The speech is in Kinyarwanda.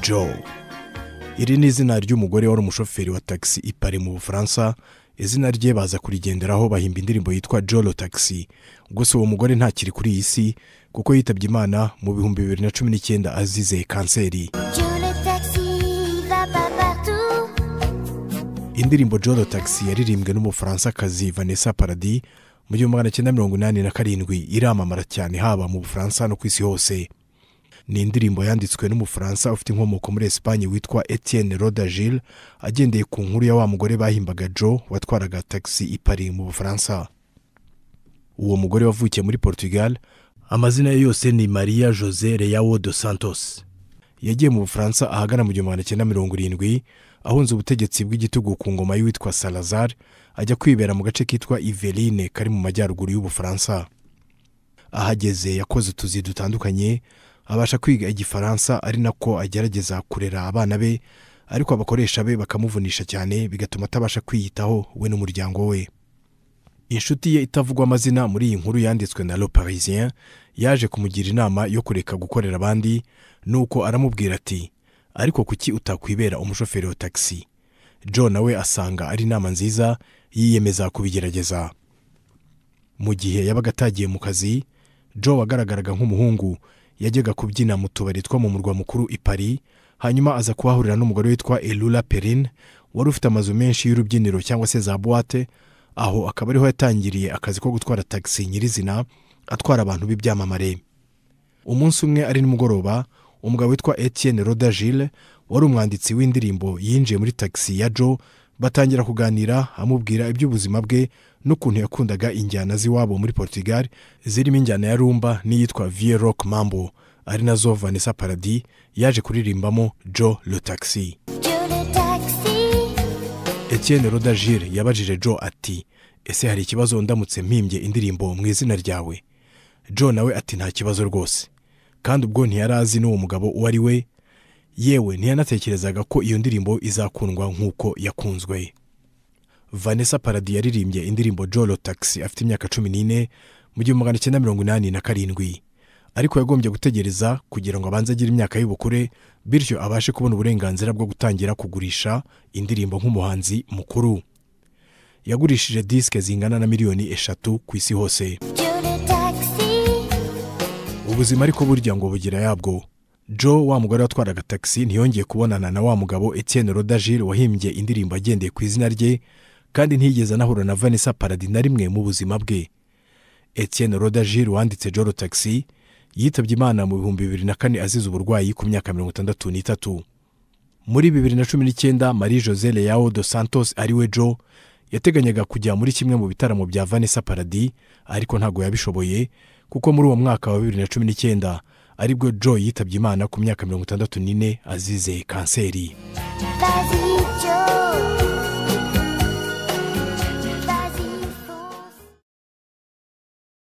Joe. Iri ni izina ry'umugore wari umushoferi wa taxi i Paris mu Bufaransa. Izina rye baza kurigenderaho bahimba indirimbo yitwa Joe le Taxi. Gusa uwo mugore ntakiri kuri iyi si kuko yitabye Imana mu 2019 azize kanseri. Indirimbo Joe le Taxi yaririmbwe n'Umufaransa-kazi Vanessa Paradis mu 1987 iramamara cyane haba mu Bufaransa no ku isi hose. Ni indirimbo yanditswe n'Umufaransa ufite inkomoko muri Espagne witwa Etienne Rodagil, agendeye ku nkuru ya wa mugore bahimbaga Joe watwaraga taxi i Paris mu Bufaransa. Uwo mugore wavukiye muri Portugal, amazina ye yose ni Maria José Leao dos Santos. Yagiye mu Bufaransa ahagana mu 1970 ahunze ubutegetsi bw'igitugu ku ngoma y'uwitwa Salazar, ajya kwibera mu gace kitwa Yvelines kari mu majyaruguru y'Ubufaransa. Ahageze yakoze utuzi dutandukanye, abasha kwiga igifaransa ari nako agerageza kurera abana be, ariko abakoresha be bakamuvunisha cyane bigatuma atabasha kwiyitaho we n'umuryango we. Inshuti ye itavugwa amazina muri iyi nkuru yanditswe na Le Parisien yaje kumugira inama yo kureka gukorera abandi, nuko aramubwira ati ariko kuki utakwibera umushoferi wa taxi. Joe nawe asanga ari inama nziza, yiyemeza kubigerageza. Mu gihe yabaga atagiye mu kazi, Joe wagaragaraga nk'umuhungu yajyaga kubyina mu tubari two mu murwa mukuru i Paris, hanyuma aza kuhahurira n'umugore witwa Elula Perrine wari ufite amazu menshi y'urubyiniro cyangwa se za boîte. Aho akaba ariho yatangiriye akazi ko gutwara taxi nyirizina, atwara abantu b'ibyamamare. Umunsi umwe ari nimugoroba, umugabo witwa Etienne Rodagil wari umwanditsi w'indirimbo yinjiye muri taxi ya Joe, batangira kuganira amubwira iby'ubuzima bwe n'ukuntu yakundaga injyana z'iwabo muri Portugal zirimo injyana ya rumba n'iyitwa Vieux Rock Mambo, ari nazo Vanessa Paradis yaje kuririmbamo Joe le Taxi. Etienne Rodagil yabajije Joe ati ese hari ikibazo ndamutse mpimbye indirimbo mu izina ryawe? Joe nawe ati nta kibazo rwose, kandi ubwo ntiyarazi n'uwo mugabo uwo ari we, yewe ntiyanatekerezaga ko iyo ndirimbo izakundwa nk'uko yakunzwe. Vanessa Paradis yaririmbye indirimbo Joe le Taxi afite imyaka 14 mu 1987, ariko yagombye gutegereza kugira ngo abanze agire imyaka y'ubukure, bityo abashe kubona uburenganzira bwo gutangira kugurisha indirimbo nk'umuhanzi mukuru. Yagurishije disque zingana na miliyoni 3 ku isi hose. Ubuzima ariko burya ngo bugira yabwo. Joe wa mugore watwaraga taxi ntiyongeye kubonana na wa mugabo Etienne Rodagil wahimbye indirimbo agendeye ku izina rye, kandi ntiyigeze anahura na Vanessa Paradis na rimwe mu buzima bwe. Etienne Rodagil wanditse Joe le Taxi yitabye Imana mu 2004 azize uburwayi ku myaka 63. Muri 2019 Marie José Leao dos Santos ariwe Joe yateganyaga kujya muri kimwe mu bitaramo bya Vanessa Paradis, ariko ntago yabishoboye kuko muri uwo mwaka wa 2019 aribwo Joe yitabye Imana ku myaka 64 azize kanseri.